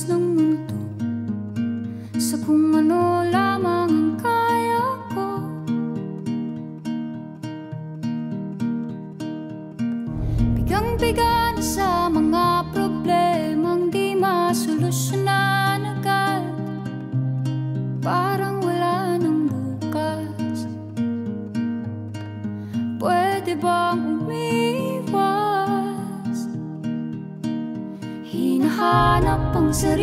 ng mundo, sa kung ano lamang ang kaya ko. Bigang-biga na sa mga problemang di masolusyonan agad, parang wala nang bukas. Pwede bang umiwas? Hinahanap ang sarili